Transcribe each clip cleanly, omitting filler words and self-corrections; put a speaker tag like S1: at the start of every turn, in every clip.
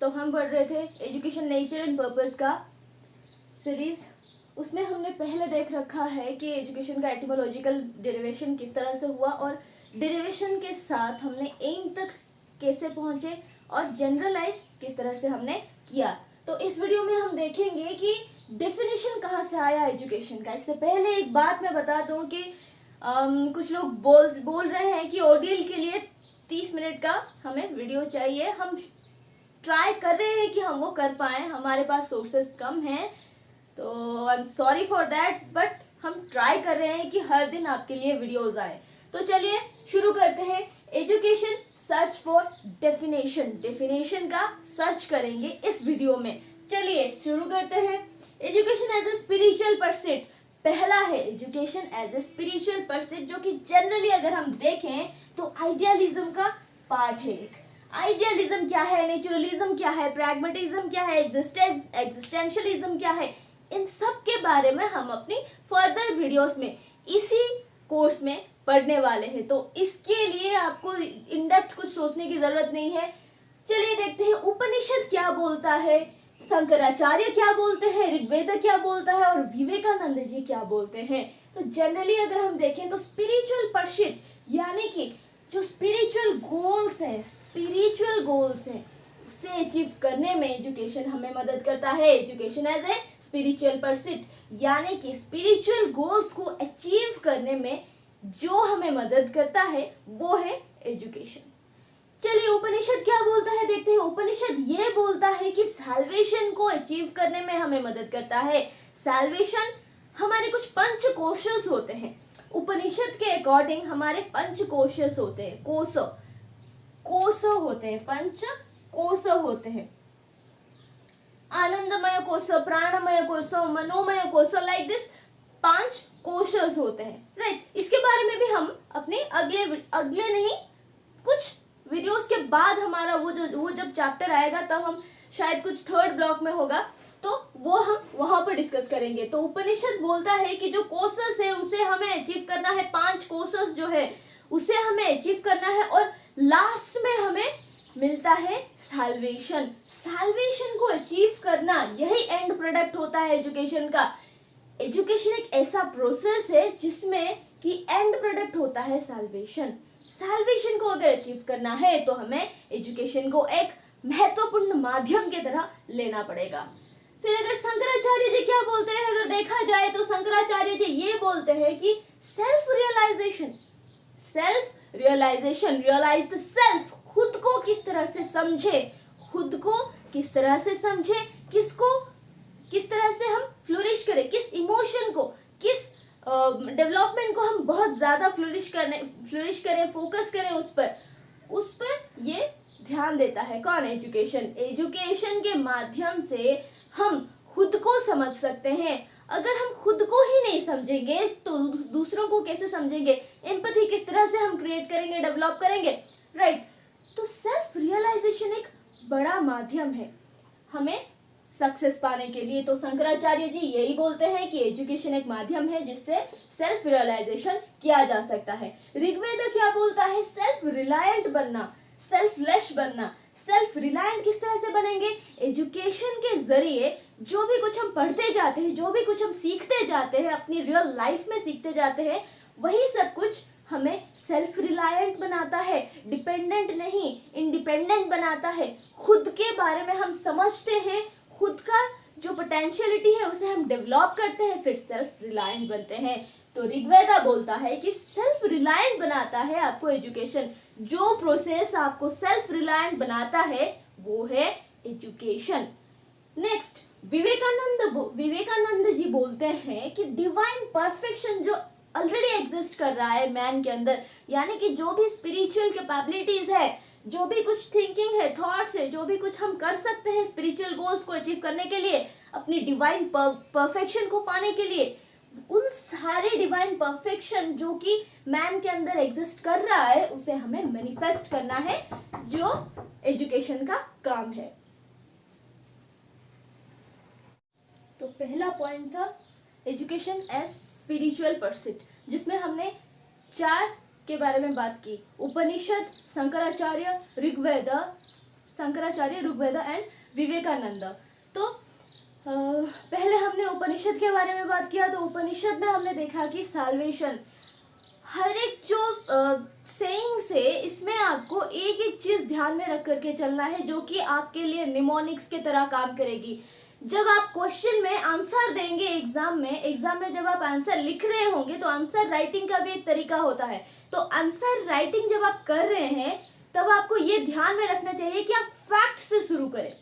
S1: तो हम पढ़ रहे थे एजुकेशन नेचर एंड पर्पस का सीरीज। उसमें हमने पहले देख रखा है कि एजुकेशन का एटिमोलॉजिकल डेरिवेशन किस तरह से हुआ और डेरिवेशन के साथ हमने एम तक कैसे पहुंचे और जनरलाइज किस तरह से हमने किया। तो इस वीडियो में हम देखेंगे कि डेफिनेशन कहाँ से आया एजुकेशन का। इससे पहले एक बात मैं बता दूं कि कुछ लोग बोल रहे हैं कि ऑडियल के लिए 30 मिनट का हमें वीडियो चाहिए। हम ट्राई कर रहे हैं कि हम वो कर पाएँ, हमारे पास सोर्सेस कम हैं, तो I am sorry for that, but हम ट्राई कर रहे हैं कि हर दिन आपके लिए वीडियोस आए। तो चलिए शुरू करते हैं। Education search for definition, definition का सर्च करेंगे इस वीडियो में। चलिए शुरू करते हैं। Education as a spiritual pursuit, पहला है education as a spiritual pursuit, जो कि जनरली अगर हम देखें तो आइडियलिज्म का पार्ट है। आइडियलिज्म क्या है, नेचुरलिज्म क्या है, प्रैग्मेटिज्म क्या है, एग्जिस्टेंशियलिज्म क्या है, इन सब के बारे में हम अपनी फर्दर वीडियोस में इसी कोर्स में पढ़ने वाले हैं। तो इसके लिए आपको इन डेप्थ कुछ सोचने की जरूरत नहीं है। चलिए देखते हैं उपनिषद क्या बोलता है, शंकराचार्य क्या बोलते हैं, ऋग्वेद क्या बोलता है और विवेकानंद जी क्या बोलते हैं। तो जनरली अगर हम देखें तो स्पिरिचुअल परस्यूट यानी कि जो स्पिरिचुअल गोल्स हैं उसे अचीव करने में एजुकेशन हमें मदद करता है। Education as a spiritual pursuit यानी कि स्पिरिचुअल गोल्स को अचीव करने में जो हमें मदद करता है वो है एजुकेशन। चलिए उपनिषद क्या बोलता है देखते हैं। उपनिषद ये बोलता है कि सैल्वेशन को अचीव करने में हमें मदद करता है। सैल्वेशन हमारे कुछ पंच कोशस होते हैं। उपनिषद के अकॉर्डिंग हमारे पंच कोशस होते हैं, कोश होते हैं, पंच कोश होते हैं। आनंदमय कोश, प्राणमय कोश, मनोमय कोश, लाइक दिस 5 कोशस होते हैं, राइट। इसके बारे में भी हम अपने अगले नहीं कुछ वीडियोस के बाद हमारा वो जब चैप्टर आएगा तब हम शायद कुछ थर्ड ब्लॉक में होगा तो वो हम वहां पर डिस्कस करेंगे। तो उपनिषद बोलता है कि जो कोशस है उसे हमें अचीव करना है, 5 कोशस जो है उसे हमें अचीव करना है और लास्ट में हमें मिलता है सैल्वेशन। सैल्वेशन को अचीव करना यही एंड प्रोडक्ट होता है एजुकेशन का। एजुकेशन एक ऐसा प्रोसेस है जिसमें कि एंड प्रोडक्ट होता है सैल्वेशन। सैल्वेशन को अगर अचीव करना है तो हमें एजुकेशन को एक महत्वपूर्ण माध्यम की तरह लेना पड़ेगा। फिर अगर शंकराचार्य जी क्या बोलते हैं, अगर देखा जाए तो शंकराचार्य जी ये बोलते हैं कि सेल्फ रियलाइज द सेल्फ, खुद को किस तरह से समझे, किस तरह से हम फ्लोरिश करें, किस इमोशन को, किस डेवलपमेंट को हम बहुत ज्यादा फ्लोरिश करें, फोकस करें उस पर ये ध्यान देता है। कौन? एजुकेशन के माध्यम से हम खुद को समझ सकते हैं। अगर हम खुद को ही नहीं समझेंगे तो दूसरों को कैसे समझेंगे, एम्पैथी किस तरह से हम क्रिएट करेंगे, डेवलप करेंगे, राइट। तो सेल्फ रियलाइजेशन एक बड़ा माध्यम है हमें सक्सेस पाने के लिए। तो शंकराचार्य जी यही बोलते हैं कि एजुकेशन एक माध्यम है जिससे सेल्फ रियलाइजेशन किया जा सकता है। ऋग्वेद क्या बोलता है? सेल्फ रिलायंट बनना, सेल्फलेस बनना। सेल्फ रिलायंट किस तरह से बनेंगे? एजुकेशन के जरिए जो भी कुछ हम पढ़ते जाते हैं, जो भी कुछ हम सीखते जाते हैं, अपनी रियल लाइफ में सीखते जाते हैं, वही सब कुछ हमें सेल्फ रिलायंट बनाता है, डिपेंडेंट नहीं इंडिपेंडेंट बनाता है। खुद के बारे में हम समझते हैं, खुद का जो पोटेंशियलिटी है उसे हम डेवलप करते हैं, फिर सेल्फ रिलायंट बनते हैं। तो ऋग्वेदा बोलता है कि सेल्फ रिलायंट बनाता है आपको एजुकेशन। जो प्रोसेस आपको सेल्फ रिलायंट बनाता है वो है एजुकेशन। नेक्स्ट विवेकानंद जी बोलते हैं कि डिवाइन परफेक्शन जो ऑलरेडी एग्जिस्ट कर रहा है मैन के अंदर, यानी कि जो भी स्पिरिचुअल कैपेबिलिटीज है, जो भी कुछ थिंकिंग है, थॉट्स है, जो भी कुछ हम कर सकते हैं स्पिरिचुअल गोल्स को अचीव करने के लिए, अपनी डिवाइन परफेक्शन को पाने के लिए, उन सारे डिवाइन परफेक्शन जो कि मैन के अंदर एग्जिस्ट कर रहा है उसे हमें मैनिफेस्ट करना है, जो एजुकेशन का काम है। तो पहला पॉइंट था एजुकेशन एज स्पिरिचुअल परस्यूट, जिसमें हमने 4 के बारे में बात की। उपनिषद, शंकराचार्य, ऋग्वेद, शंकराचार्य, ऋग्वेद एंड विवेकानंद। तो पहले हमने उपनिषद के बारे में बात किया। तो उपनिषद में हमने देखा कि साल्वेशन, हर एक जो सेइंग्स है इसमें आपको एक एक चीज ध्यान में रख करके चलना है, जो कि आपके लिए निमोनिक्स के तरह काम करेगी। जब आप क्वेश्चन में आंसर देंगे एग्जाम में जब आप आंसर लिख रहे होंगे तो आंसर राइटिंग का भी एक तरीका होता है। तो आंसर राइटिंग जब आप कर रहे हैं तब आपको ये ध्यान में रखना चाहिए कि आप फैक्ट से शुरू करें,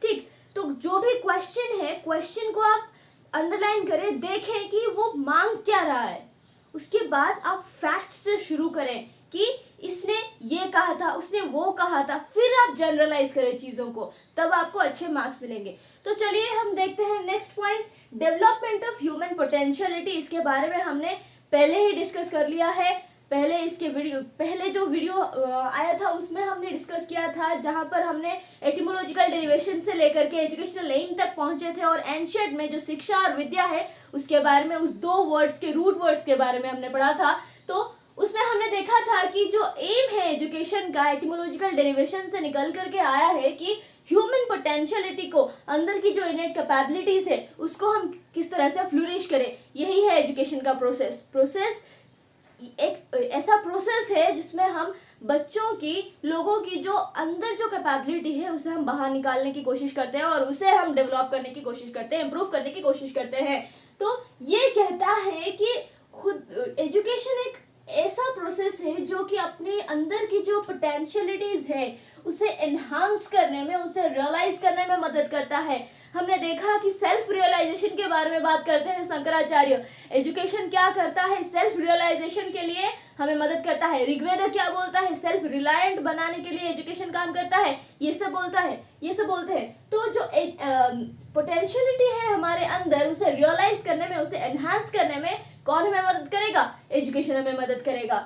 S1: ठीक। तो जो भी क्वेश्चन है, क्वेश्चन को आप अंडरलाइन करें, देखें कि वो मांग क्या रहा है। उसके बाद आप फैक्ट से शुरू करें कि इसने ये कहा था, उसने वो कहा था, फिर आप जनरलाइज करें चीज़ों को, तब आपको अच्छे मार्क्स मिलेंगे। तो चलिए हम देखते हैं next point, development of human potentiality. इसके बारे में हमने पहले ही डिस्कस कर लिया है। पहले जो वीडियो आया था उसमें हमने डिस्कस किया था, जहां पर हमने एटिमोलॉजिकल डेरिवेशन से लेकर के एजुकेशनल एम तक पहुंचे थे, और एंशिएंट में जो शिक्षा और विद्या है उसके बारे में, उस दो वर्ड्स के रूट वर्ड्स के बारे में हमने पढ़ा था। तो उसमें हमने देखा था कि जो एम है एजुकेशन का, एटिमोलॉजिकल डेरिवेशन से निकल करके आया है कि ह्यूमन पोटेंशियलिटी को, अंदर की जो इनेट कैपेबिलिटीज है उसको हम किस तरह से फ्लूरिश करें। यही है एजुकेशन का प्रोसेस एक ऐसा प्रोसेस है जिसमें हम बच्चों की, लोगों की जो अंदर जो कैपेबिलिटी है उसे हम बाहर निकालने की कोशिश करते हैं और उसे हम डेवलप करने की कोशिश करते हैं, इम्प्रूव करने की कोशिश करते हैं। तो ये कहता है कि खुद एजुकेशन एक ऐसा प्रोसेस है जो कि अपने अंदर की जो पोटेंशियलिटीज है उसे एनहांस करने में, उसे रियलाइज करने में मदद करता है। हमने देखा कि सेल्फ रियलाइजेशन के बारे में बात करते हैं शंकराचार्य। एजुकेशन क्या करता है? सेल्फ रियलाइजेशन के लिए हमें मदद करता है। ऋग्वेद क्या बोलता है? सेल्फ रिलायंट बनाने के लिए एजुकेशन काम करता है। ये सब बोलते हैं। तो जो पोटेंशियलिटी है हमारे अंदर, उसे रियलाइज करने में, उसे एनहांस करने में कौन हमें मदद करेगा? एजुकेशन हमें मदद करेगा।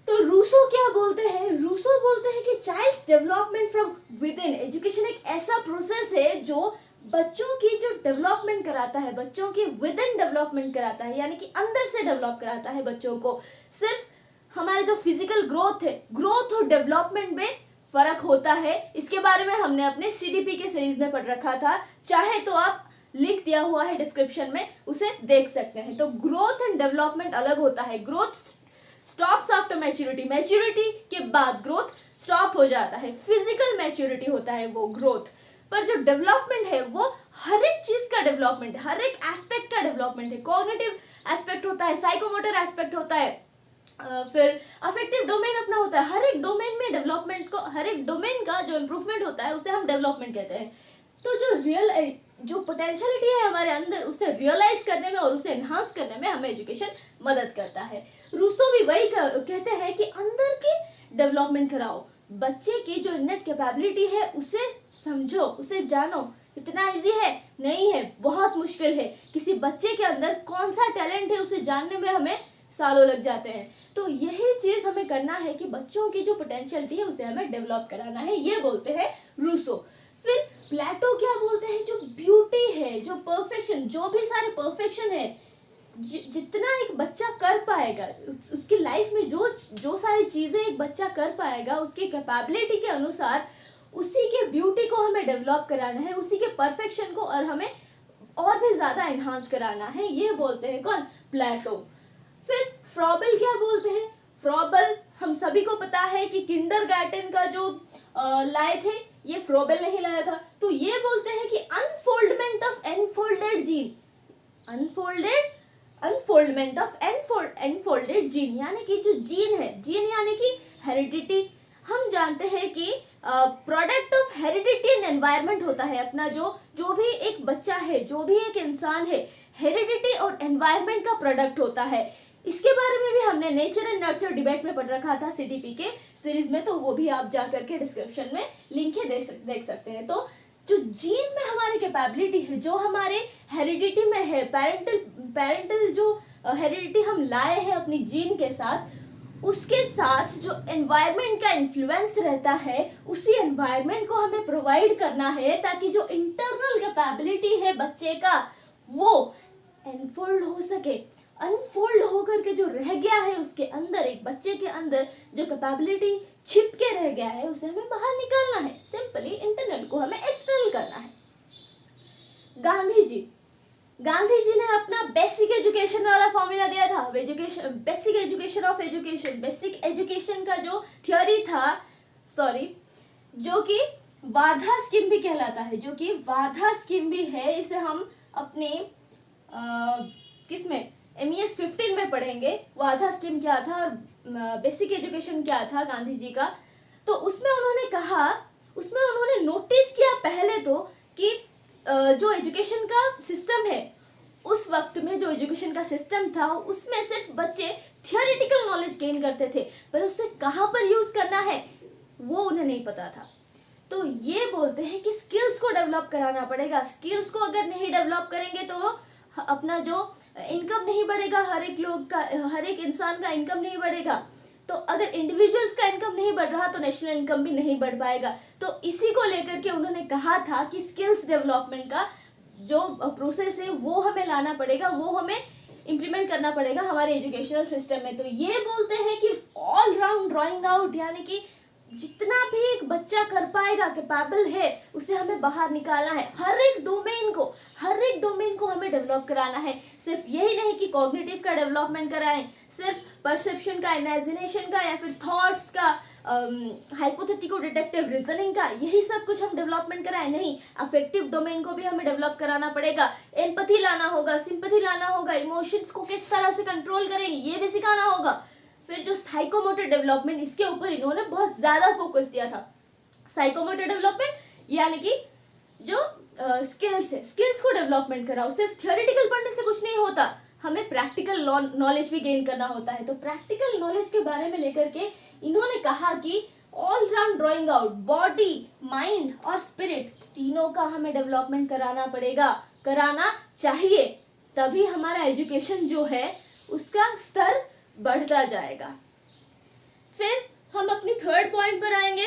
S1: तो रूसो क्या बोलते हैं? रूसो बोलते हैं कि child's development from within. Education एक ऐसा प्रोसेस है जो बच्चों की जो डेवलपमेंट कराता है, बच्चों की विद इन डेवलपमेंट कराता है, यानी कि अंदर से डेवलप कराता है बच्चों को। सिर्फ हमारे जो फिजिकल ग्रोथ है, ग्रोथ और डेवलपमेंट में फर्क होता है। इसके बारे में हमने अपने CDP के सीरीज में पढ़ रखा था, चाहे तो आप लिंक दिया हुआ है डिस्क्रिप्शन में, उसे देख सकते हैं। तो ग्रोथ एंड डेवलपमेंट अलग होता है। Growth stops after maturity, maturity के बाद ग्रोथ स्टॉप हो जाता है। फिजिकल मैच्योरिटी होता है वो ग्रोथ, पर जो डेवलपमेंट है वो हर एक चीज का डेवलपमेंट है, हर एक एस्पेक्ट का डेवलपमेंट है। कॉग्निटिव एस्पेक्ट होता है, साइकोमोटर एस्पेक्ट होता है, फिर अफेक्टिव डोमेन अपना होता है। हर एक डोमेन में डेवलपमेंट को, हर एक डोमेन का जो इम्प्रूवमेंट होता है उसे हम डेवलपमेंट कहते हैं। तो जो पोटेंशियलिटी है हमारे अंदर, उसे रियलाइज करने में और उसे एनहांस करने में हमें एजुकेशन मदद करता है। रूसो भी वही कहते हैं कि अंदर की डेवलपमेंट कराओ, बच्चे की जो इनेट कैपेबिलिटी है उसे समझो, उसे जानो। इतना इजी है? नहीं है, बहुत मुश्किल है। किसी बच्चे के अंदर कौन सा टैलेंट है उसे जानने में हमें सालों लग जाते हैं। तो यही चीज हमें करना है कि बच्चों की जो पोटेंशियलिटी है उसे हमें डेवलप कराना है, ये बोलते हैं रूसो। फिर प्लेटो क्या बोलते हैं? जो ब्यूटी है, जो परफेक्शन, जो भी सारे परफेक्शन है, जितना एक बच्चा कर पाएगा उसकी लाइफ में, जो सारी चीजें एक बच्चा कर पाएगा उसकी कैपेबिलिटी के अनुसार, उसी के ब्यूटी को हमें डेवलप कराना है, उसी के परफेक्शन को और हमें और भी ज्यादा एनहांस कराना है। ये बोलते हैं कौन? प्लेटो। फिर फ्रॉबल क्या बोलते हैं? फ्रॉबल हम सभी को पता है कि किंडरगार्टन का जो लाए थे, ये फ्रॉबल नहीं लाया था। तो ये बोलते हैं कि unfoldment of enfolded gene, unfoldment of enfolded gene, यानी कि जो जीन है, जीन यानी कि हेरिडिटी। हम जानते हैं कि product of heredity and environment होता है अपना, जो भी एक बच्चा है, जो भी एक इंसान है, हेरिडिटी और एनवायरनमेंट का प्रोडक्ट होता है। इसके बारे में भी हमने नेचर एंड नर्चर डिबेट में पढ़ रखा था CDP के सीरीज में, तो वो भी आप जा करके डिस्क्रिप्शन में लिंक है, देख सकते हैं। तो जो जीन में हमारी कैपेबिलिटी है, जो हमारे हेरिडिटी में है, पेरेंटल जो हेरिडिटी हम लाए हैं अपनी जीन के साथ, उसके साथ जो एनवायरनमेंट का इन्फ्लुएंस रहता है, उसी एनवायरनमेंट को हमें प्रोवाइड करना है ताकि जो इंटरनल कैपेबिलिटी है बच्चे का वो एनफोल्ड हो सके, अनफोल्ड होकर के जो रह गया है उसके अंदर, एक बच्चे के अंदर जो कैपेबिलिटी छिप के रह गया है, उसे हमें बाहर निकालना है। सिंपली इंटरनल को हमें एक्सटर्नल करना है। गांधी जी ने अपना बेसिक एजुकेशन वाला फॉर्मूला दिया था। Basic education of education, basic education का जो थ्योरी था, जो कि वार्धा स्कीम भी कहलाता है, जो कि वार्धा स्कीम भी है। इसे हम अपने किसमें MES 15 में पढ़ेंगे, वार्धा स्कीम क्या था और बेसिक एजुकेशन क्या था गांधी जी का। तो उसमें उन्होंने नोटिस किया पहले तो कि जो एजुकेशन का सिस्टम है, उस वक्त में जो एजुकेशन का सिस्टम था उसमें सिर्फ बच्चे थियोरेटिकल नॉलेज गेन करते थे, पर उसे कहाँ पर यूज करना है वो उन्हें नहीं पता था। तो ये बोलते हैं कि स्किल्स को डेवलप कराना पड़ेगा। स्किल्स को अगर नहीं डेवलप करेंगे तो अपना जो इनकम नहीं बढ़ेगा, हर एक इंसान का इनकम नहीं बढ़ेगा। तो अगर इंडिविजुअल्स का इनकम नहीं बढ़ रहा तो नेशनल इनकम भी नहीं बढ़ पाएगा। तो इसी को लेकर के उन्होंने कहा था कि स्किल्स डेवलपमेंट का जो प्रोसेस है वो हमें लाना पड़ेगा, वो हमें इम्प्लीमेंट करना पड़ेगा हमारे एजुकेशनल सिस्टम में। तो ये बोलते हैं कि ऑल राउंड ड्राइंग आउट, यानी कि जितना भी एक बच्चा कर पाएगा, कैपेबल है, उसे हमें बाहर निकालना है। हर एक डोमेन को हमें डेवलप कराना है। सिर्फ यही नहीं कि कॉग्निटिव का डेवलपमेंट कराएं, सिर्फ परसेप्शन का, इमेजिनेशन का, या फिर थॉट्स का, हाइपोथेटिको डिडक्टिव रीजनिंग का, यही सब कुछ हम डेवलपमेंट कराएं, नहीं। अफेक्टिव डोमेन को भी हमें डेवलप कराना पड़ेगा। एम्पैथी लाना होगा, सिंपैथी लाना होगा, इमोशंस को किस तरह से कंट्रोल करेंगे ये भी सिखाना होगा। फिर जो साइकोमोटर डेवलपमेंट, इसके ऊपर इन्होंने बहुत ज्यादा फोकस दिया था। साइकोमोटर डेवलपमेंट यानी कि जो स्किल्स है, स्किल्स को डेवलपमेंट कराओ। सिर्फ थियोरेटिकल पढ़ने से कुछ नहीं होता, हमें प्रैक्टिकल नॉलेज भी गेन करना होता है। तो प्रैक्टिकल नॉलेज के बारे में लेकर के इन्होंने कहा कि all round drawing out, body, mind और स्पिरिट, तीनों का हमें डेवलपमेंट कराना पड़ेगा, कराना चाहिए। तभी हमारा एजुकेशन जो है उसका स्तर बढ़ता जाएगा। फिर हम अपनी थर्ड पॉइंट पर आएंगे।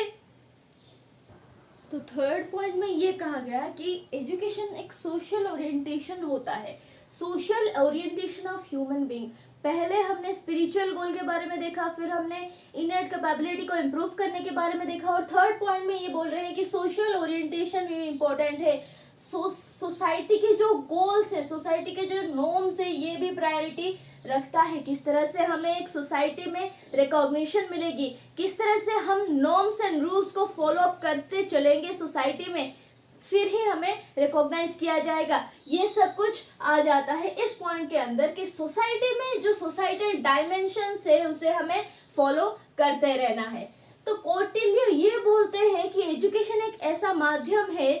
S1: तो थर्ड पॉइंट में ये कहा गया कि एजुकेशन एक सोशल ओरिएंटेशन होता है, social orientation of human being. पहले हमने स्पिरिचुअल गोल के बारे में देखा, फिर हमने इनर्ट कैपेबिलिटी को इम्प्रूव करने के बारे में देखा, और थर्ड पॉइंट में ये बोल रहे हैं कि सोशल ओरिएंटेशन भी इम्पोर्टेंट है। सोसाइटी के जो गोल्स है, सोसाइटी के जो नॉर्म्स है, ये भी प्रायोरिटी रखता है। किस तरह से हमें एक सोसाइटी में रिकॉग्निशन मिलेगी, किस तरह से हम नॉर्म्स एंड रूल्स को फॉलो अप करते चलेंगे सोसाइटी में, फिर ही हमें रिकॉग्नाइज किया जाएगा। ये सब कुछ आ जाता है इस पॉइंट के अंदर कि सोसाइटी में जो सोसाइटल डायमेंशंस है उसे हमें फॉलो करते रहना है। तो कौटिल्य ये बोलते हैं कि एजुकेशन एक ऐसा माध्यम है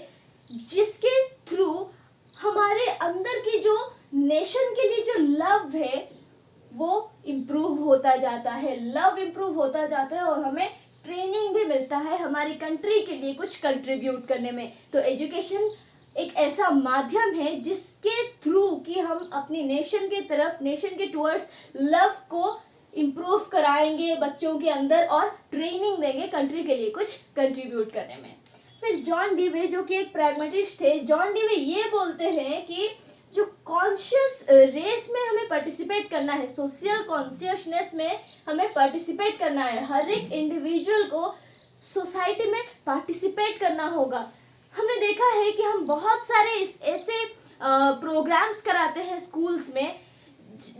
S1: जिसके थ्रू हमारे अंदर की जो नेशन के लिए जो लव है वो इम्प्रूव होता जाता है, लव इम्प्रूव होता जाता है, और हमें ट्रेनिंग भी मिलता है हमारी कंट्री के लिए कुछ कंट्रीब्यूट करने में। तो एजुकेशन एक ऐसा माध्यम है जिसके थ्रू कि हम अपनी नेशन के तरफ, नेशन के टुवर्ड्स लव को इम्प्रूव कराएंगे बच्चों के अंदर, और ट्रेनिंग देंगे कंट्री के लिए कुछ कंट्रीब्यूट करने में। फिर जॉन डीवे जो कि एक प्रैग्मेटिस्ट थे, जॉन डीवे ये बोलते हैं कि जो कॉन्शियस रेस में हमें पार्टिसिपेट करना है, सोशल कॉन्शियसनेस में हमें पार्टिसिपेट करना है, हर एक इंडिविजुअल को सोसाइटी में पार्टिसिपेट करना होगा। हमने देखा है कि हम बहुत सारे ऐसे प्रोग्राम्स कराते हैं स्कूल्स में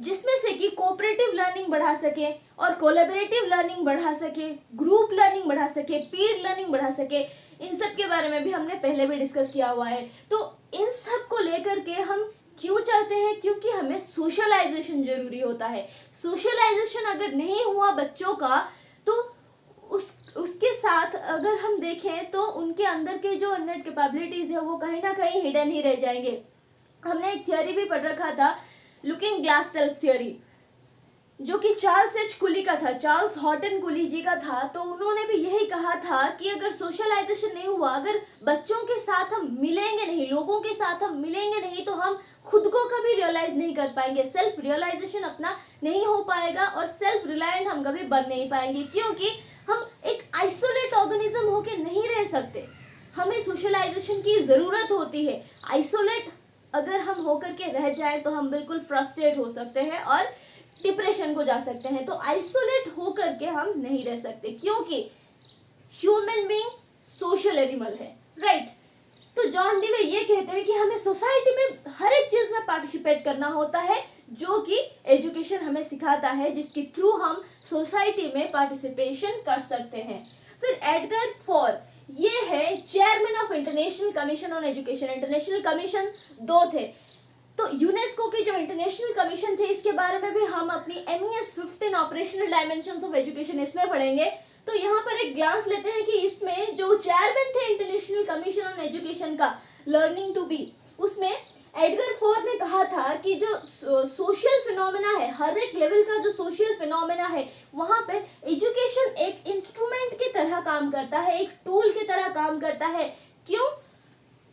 S1: जिसमें से कि कोऑपरेटिव लर्निंग बढ़ा सके और कोलैबोरेटिव लर्निंग बढ़ा सके, ग्रुप लर्निंग बढ़ा सके, पीर लर्निंग बढ़ा सके। इन सब के बारे में भी हमने पहले भी डिस्कस किया हुआ है। तो इन सब को लेकर के हम क्यों चाहते हैं? क्योंकि हमें सोशलाइजेशन जरूरी होता है। सोशलाइजेशन अगर नहीं हुआ बच्चों का तो उसके साथ अगर हम देखें तो उनके अंदर के जो इननेट कैपेबिलिटीज है वो कहीं ना कहीं हिडन ही रह जाएंगे। हमने एक थ्योरी भी पढ़ रखा था, लुकिंग ग्लास सेल्फ थ्योरी, जो कि चार्ल्स एच कुली का था, चार्ल्स हॉटन कुली जी का था। तो उन्होंने भी यही कहा था कि अगर सोशलाइजेशन नहीं हुआ, अगर बच्चों के साथ हम मिलेंगे नहीं, लोगों के साथ हम मिलेंगे नहीं, तो हम खुद को कभी रियलाइज नहीं कर पाएंगे, सेल्फ रियलाइजेशन अपना नहीं हो पाएगा और सेल्फ रिलायंट हम कभी बन नहीं पाएंगे, क्योंकि हम एक आइसोलेट ऑर्गेनिज्म होके नहीं रह सकते। हमें सोशलाइजेशन की जरूरत होती है। आइसोलेट अगर हम होकर के रह जाएं तो हम बिल्कुल फ्रस्ट्रेट हो सकते हैं और डिप्रेशन को जा सकते हैं। तो आइसोलेट होकर के हम नहीं रह सकते, क्योंकि ह्यूमन बीइंग सोशल एनिमल है, राइट। तो जॉन डीवे ये कहते हैं कि हमें सोसाइटी में हर एक चीज में पार्टिसिपेट करना होता है, जो कि एजुकेशन हमें सिखाता है, जिसके थ्रू हम सोसाइटी में पार्टिसिपेशन कर सकते हैं। फिर एडगर फॉर, ये है chairman of international commission on education. International commission 2 थे, तो यूनेस्को की जो इंटरनेशनल कमीशन थे, इसके बारे में भी हम अपनी MES 15 operational dimensions of education इसमें पढ़ेंगे। तो यहाँ पर एक ग्लांस लेते हैं कि इसमें जो चेयरमैन थे इंटरनेशनल कमीशन ऑन एजुकेशन का, लर्निंग टू बी, उसमें एडगर फॉर ने कहा था कि जो सोशल फिनोमेना है, हर एक लेवल का जो सोशल फिनोमेना है, वहाँ पे एजुकेशन एक इंस्ट्रूमेंट की तरह काम करता है, एक टूल की तरह काम करता है। क्यों?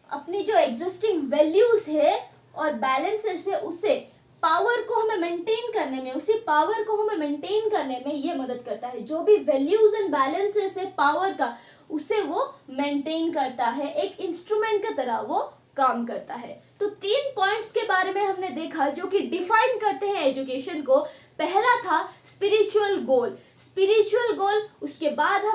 S1: अपनी जो एग्जिस्टिंग वैल्यूज है और बैलेंसेस है, उसे पावर को हमें मेंटेन करने में, उसी पावर को हमें मेंटेन करने में ये मदद करता है। जो भी वैल्यूज एंड बैलेंसेस है पावर का, उसे वो मेंटेन करता है, एक इंस्ट्रूमेंट की तरह वो काम करता है। तो 3 पॉइंट्स के बारे में हमने देखा जो कि डिफाइन करते हैं एजुकेशन को। पहला था स्पिरिचुअल गोल, स्पिरिचुअल गोल। उसके बाद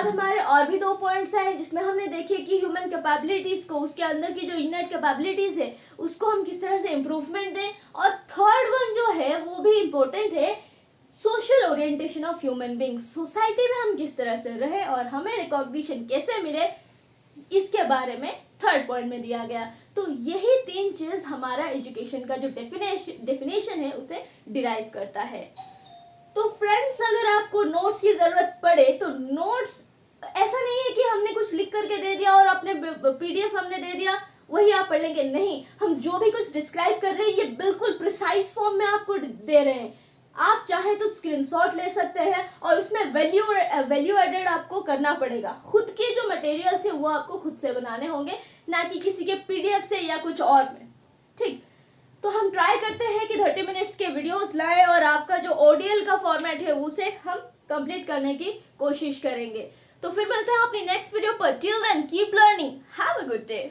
S1: हमारे और भी 2 पॉइंट्स आए, जिसमें हमने देखे कि ह्यूमन कैपेबिलिटीज को, उसके अंदर की जो इननेट कैपेबिलिटीज है, उसको हम किस तरह से इम्प्रूवमेंट दें। और थर्ड वन जो है वो भी इम्पोर्टेंट है, social orientation of human beings. Society में हम किस तरह से रहे और हमें रिकॉग्निशन कैसे मिले, इसके बारे में थर्ड पॉइंट में दिया गया। तो यही 3 चीज हमारा एजुकेशन का जो डेफिनेशन है उसे डिराइव करता है। तो फ्रेंड्स, अगर आपको नोट्स की जरूरत पड़े तो नोट्स ऐसा नहीं है कि हमने कुछ लिख करके दे दिया और अपने PDF हमने दे दिया वही आप पढ़ लेंगे, नहीं। हम जो भी कुछ डिस्क्राइब कर रहे हैं ये बिल्कुल प्रिसाइज फॉर्म में आपको दे रहे हैं। आप चाहें तो स्क्रीनशॉट ले सकते हैं और उसमें वैल्यू एडेड आपको करना पड़ेगा। खुद के जो मटेरियल्स है वो आपको खुद से बनाने होंगे, ना कि किसी के PDF से या कुछ और में, ठीक। तो हम ट्राई करते हैं कि 30 मिनट्स के वीडियोस लाएं और आपका जो ODL का फॉर्मेट है उसे हम कंप्लीट करने की कोशिश करेंगे। तो फिर मिलते हैं अपनी नेक्स्ट वीडियो पर। Till then keep learning, have a good day.